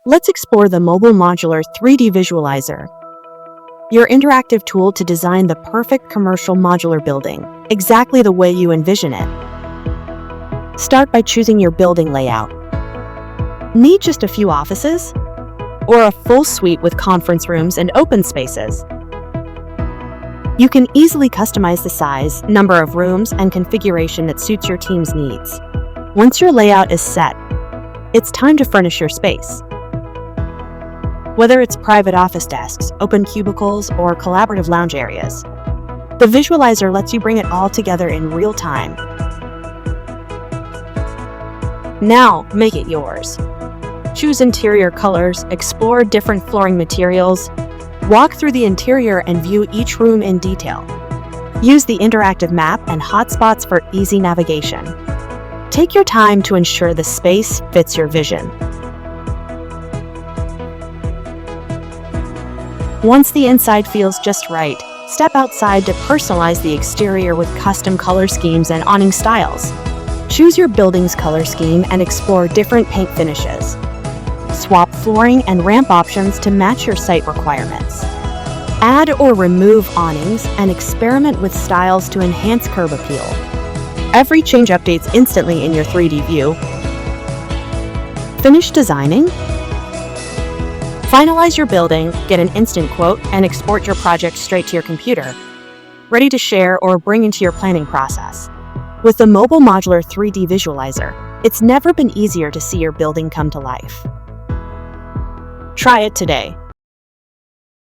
Let's explore the Mobile Modular 3D Visualizer, your interactive tool to design the perfect commercial modular building, exactly the way you envision it. Start by choosing your building layout. Need just a few offices? Or a full suite with conference rooms and open spaces? You can easily customize the size, number of rooms, and configuration that suits your team's needs. Once your layout is set, it's time to furnish your space. Whether it's private office desks, open cubicles, or collaborative lounge areas, the visualizer lets you bring it all together in real time. Now, make it yours. Choose interior colors, explore different flooring materials, walk through the interior and view each room in detail. Use the interactive map and hotspots for easy navigation. Take your time to ensure the space fits your vision. Once the inside feels just right, step outside to personalize the exterior with custom color schemes and awning styles. Choose your building's color scheme and explore different paint finishes. Swap flooring and ramp options to match your site requirements. Add or remove awnings and experiment with styles to enhance curb appeal. Every change updates instantly in your 3D view. Finish designing? Finalize your building, get an instant quote, and export your project straight to your computer, ready to share or bring into your planning process. With the Mobile Modular 3D Visualizer, it's never been easier to see your building come to life. Try it today.